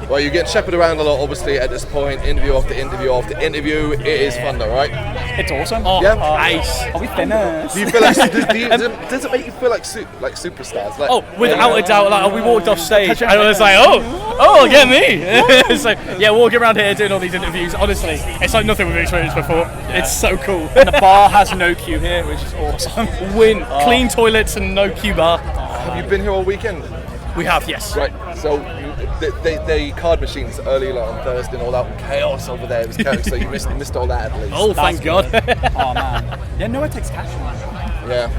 Well, you're getting shepherded around a lot, obviously, at this point. Interview after interview after interview. It is fun, though, right? It's awesome. Oh, Yeah. nice. Are we finished? Do you feel like does it make you feel like superstars? Like, Oh, without a doubt. Like we walked off stage, and I was like, oh, get me. So yeah, walking around here doing all these interviews. Honestly, it's like nothing we've experienced before. Yeah. It's so cool. And the bar has no queue here, which is awesome. Clean toilets and no queue bar. have you been here all weekend? We have, yes. Right. So the card machines early on Thursday and all that chaos over there. It was chaos, so you missed all that at least. Oh, thank God. Oh man. Yeah, no one takes cash. Yeah.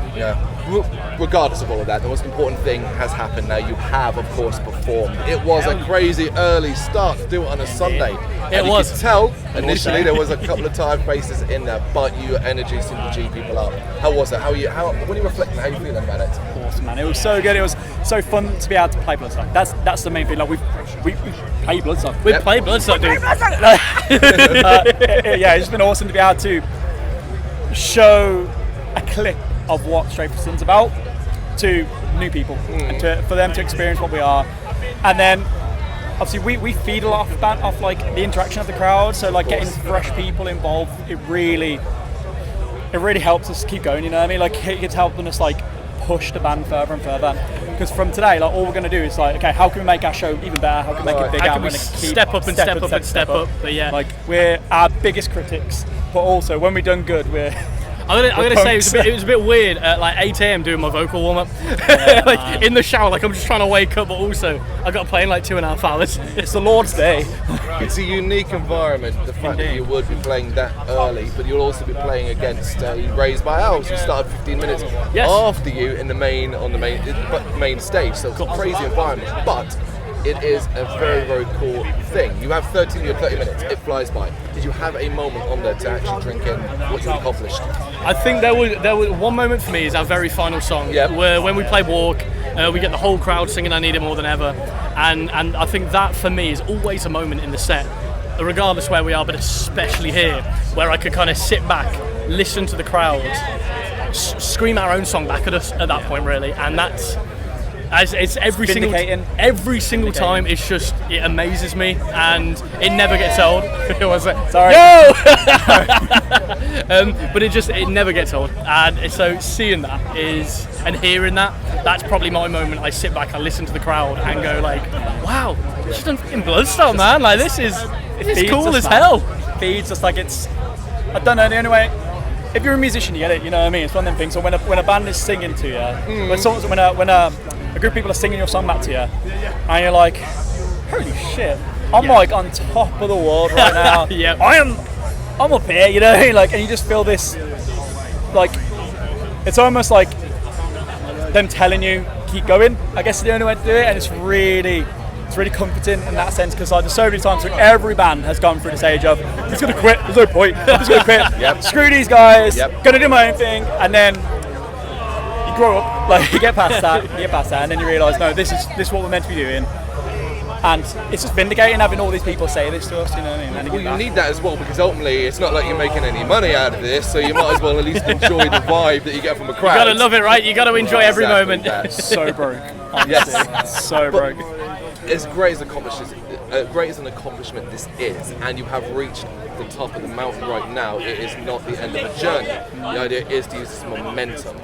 Regardless of all of that, the most important thing has happened now. You have, of course, performed. It was a crazy early start to do it on a Sunday. It was. You could tell initially there was a couple of tired faces in there, but your energy seemed to G people up. How was it? When you reflecting, how are you feeling about it? Awesome, man. It was so good. It was so fun to be able to play Bloodstock. That's the main thing. Like we play Bloodstock. We play Bloodstock, dude. Yeah, it's been awesome to be able to show a clip of what Straight for Sun's about to new people, and for them to experience what we are. And then obviously we feed a lot off like the interaction of the crowd, so like getting fresh people involved, it really helps us keep going, you know what I mean? Like it's helping us like push the band further and further, because from today, like all we're going to do is like, okay, how can we make our show even better? How can we make it bigger? How can we step up? But yeah, like we're our biggest critics, but also when we're done good, I'm gonna say it was a bit weird at like 8 a.m. doing my vocal warm up, like in the shower, like I'm just trying to wake up, but also I got to play in like 2.5 hours. It's the Lord's Day. It's a unique environment, the fact that you would be playing that early, but you'll also be playing against Raised by Owls, who started 15 minutes after you in the main stage. So it's a crazy environment, but it is a very, very cool thing. You have 30 minutes, it flies by. Did you have a moment on there to actually drink in what you accomplished? I think there was one moment for me is our very final song, where when we play Walk, we get the whole crowd singing I Need It More Than Ever, and I think that for me is always a moment in the set, regardless where we are, but especially here, where I could kind of sit back, listen to the crowd, scream our own song back at us at that point, really, and that's... It's every single time. It amazes me, and it never gets old. Sorry. No! But it never gets old, and so seeing that and hearing that's probably my moment. I sit back, I listen to the crowd, and go like, "Wow, she's done fucking Bloodstock, man! Like this is cool as hell." Feeds us like it's. I don't know. The only way. If you're a musician, you get it. You know what I mean? It's one of them things. So when a band is singing to you, when a group of people are singing your song back to you, and you're like, holy shit, I'm like on top of the world right now. Yeah. I'm up here, you know, like, and you just feel this, like, it's almost like them telling you keep going. I guess is the only way to do it, and it's really comforting in that sense, because like there's so many times where every band has gone through the stage of I'm just gonna quit, there's no point, I'm just gonna quit, screw these guys, gonna do my own thing, and then you grow up, like you get past that, and then you realise, no, this is what we're meant to be doing. And it's just vindicating having all these people say this to us, you know what I mean? Well, you need that as well, because ultimately it's not like you're making any money out of this, so you might as well at least enjoy the vibe that you get from a crowd. You gotta love it, right? You gotta enjoy every moment. So broke. Yes. So broke. As great as an accomplishment this is, and you have reached the top of the mountain right now, it is not the end of the journey. The idea is to use this momentum.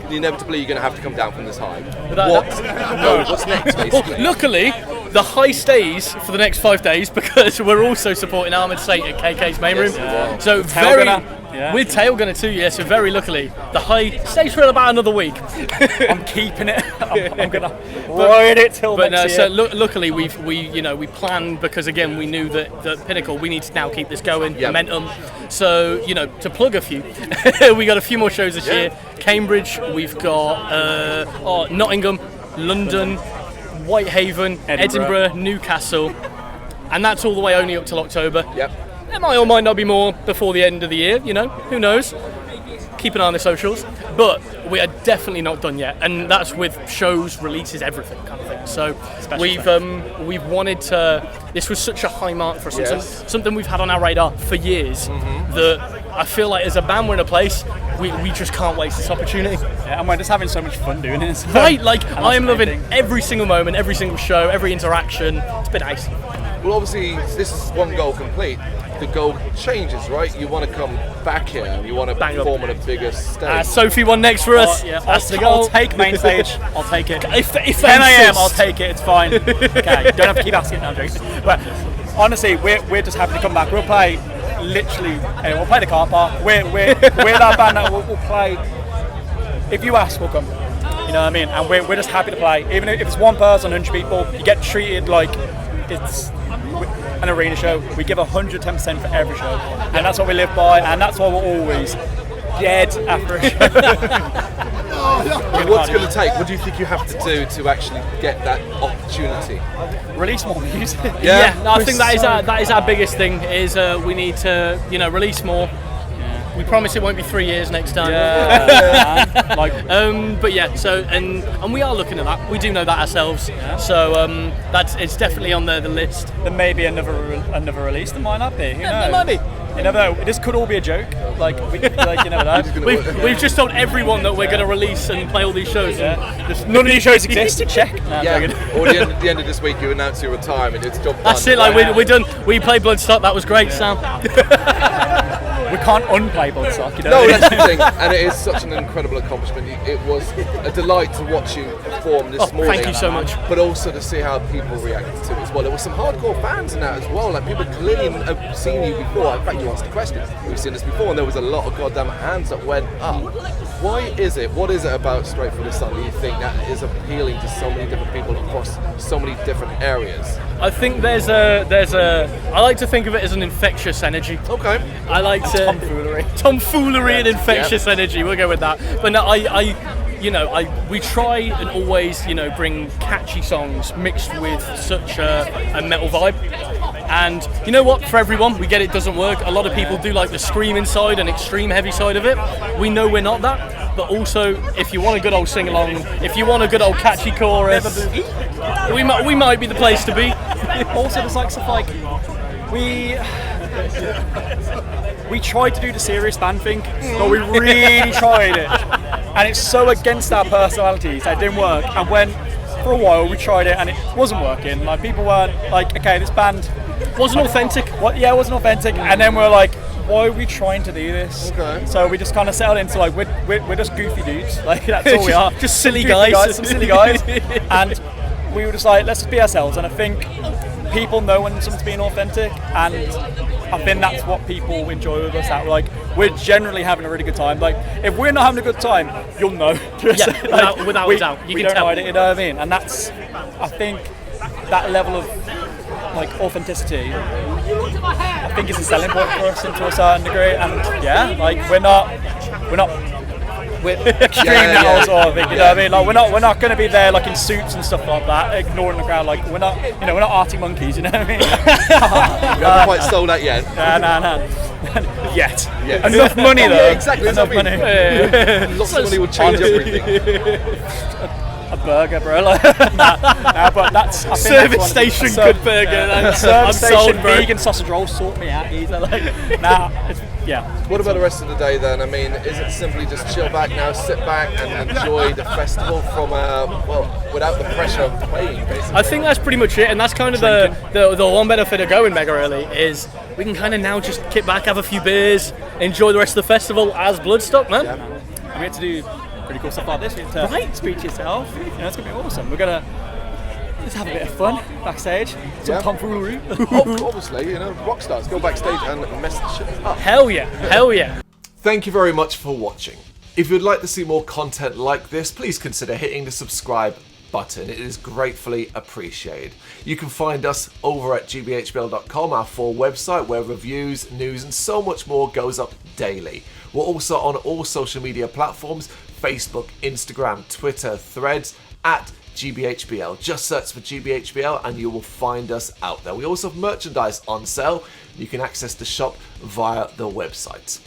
Inevitably, you're going to have to come down from this high. What's next, basically? Luckily, the high stays for the next 5 days, because we're also supporting Armoured State at KK's main room. So with Tail Gunner too, yeah. So very luckily, the high stays for about another week. I'm keeping it. I'm gonna ride it till next year. So luckily we planned, because again we knew that the Pinnacle, we need to now keep this going, momentum. So to plug a few, we got a few more shows this year. Cambridge, we've got Nottingham, London, Whitehaven, Edinburgh, Newcastle, and that's all the way only up till October. There might or might not be more before the end of the year, who knows. keep an eye on the socials. But we are definitely not done yet, and that's with shows, releases, everything kind of thing. So we've wanted to. This was such a high mark for us, something we've had on our radar for years. That I feel like as a band we're in a place we just can't waste this opportunity. Yeah, and we're just having so much fun doing it. Right, like I am loving every single moment, every single show, every interaction. It's been nice. Well, obviously, this is one goal complete. The goal changes, right? You want to come back here and you want to perform on a bigger stage. Sophie won next for us. That's the goal. I'll take main stage. I'll take it. If 10 a.m. I'll take it. It's fine. Okay, you don't have to keep asking. No, I'm joking. But honestly, we're just happy to come back. We'll play literally. We'll play the car park. We're that band that we'll play. If you ask, we'll come. You know what I mean? And we're just happy to play. Even if it's one person, 100 people, you get treated like it's an arena show. We give 110% for every show, and that's what we live by, and that's why we're always dead after a show. What's going to take? What do you think you have to do to actually get that opportunity? Release more music. No, I think that is our biggest thing. Is we need to release more. We promise it won't be 3 years next time. But yeah, so and we are looking at that. We do know that ourselves. Yeah. So it's definitely on the list. There may be another release. There might not be. Who knows? There might be. You never know. This could all be a joke. You never know. We've just told everyone that we're going to release and play all these shows. Yeah. None of these shows exist. Check. No, or at the end of this week, you announce your retirement. It's job done. That's it. Like we're done. We played Bloodstock. That was great, Sam. We can't unplay Bloodstock. No, that's the thing, and it is such an incredible accomplishment. It was a delight to watch you perform this morning. Thank you so much. But also to see how people reacted to it as well. There were some hardcore fans in that as well. Like people clearly have seen you before. In fact, you asked the question. We've seen this before, and there was a lot of goddamn hands that went up. Why is it? What is it about Straight from the Sun that you think that is appealing to so many different people across so many different areas? I think I like to think of it as an infectious energy. Okay. I like to tomfoolery and infectious energy. We'll go with that. But no, we try and always, bring catchy songs mixed with such a metal vibe. And you know what? For everyone, we get it doesn't work. A lot of people do like the screaming side and extreme heavy side of it. We know we're not that. But also, if you want a good old sing-along, if you want a good old catchy chorus, we might be the place to be. Also, there's stuff like we tried to do the serious band thing, but we really tried it, and it's so against our personalities that it didn't work. And when for a while we tried it and it wasn't working, like people weren't like, okay, this band wasn't authentic. It wasn't authentic. And then we're like, why are we trying to do this? Okay. So we just kind of settled into like we're just goofy dudes, like that's all we are. Just silly guys. Some silly guys. And we were just like, let's just be ourselves. And I think people know when someone's being authentic, and I think that's what people enjoy with us. That we're generally having a really good time. Like if we're not having a good time, you'll know. Without a doubt, you can tell. You know what I mean? And that's, I think, that level of authenticity, I think, is a selling point for us to a certain degree. And we're extreme now, sort of thing, you know what I mean? Like we're not going to be there in suits and stuff like that, ignoring the crowd. Like we're not arty monkeys, you know what I mean? You haven't quite sold that yet. No. Yet. Enough money though. Yeah, exactly. Enough money. Lots of money will change everything. A burger, bro. But that's service station good burger. Service station vegan sausage roll. Sort me out, easy. What about the rest of the day then? I mean, is it simply just chill back now, sit back and enjoy the festival from without the pressure of playing, basically? I think that's pretty much it, and that's kind of the one benefit of going mega early is we can kind of now just kick back, have a few beers, enjoy the rest of the festival as Bloodstock, man. Yeah. And we had to do pretty cool stuff like this. You have to speak to yourself. It's gonna be awesome. We're gonna just have a bit of fun backstage. Some tomfoolery. Obviously, rock stars go backstage and mess the shit up. Hell yeah. Thank you very much for watching. If you'd like to see more content like this, please consider hitting the subscribe button. It is gratefully appreciated. You can find us over at gbhbl.com, our full website, where reviews, news and so much more goes up daily. We're also on all social media platforms: Facebook, Instagram, Twitter, Threads, at GBHBL. Just search for GBHBL and you will find us out there. We also have merchandise on sale. You can access the shop via the website.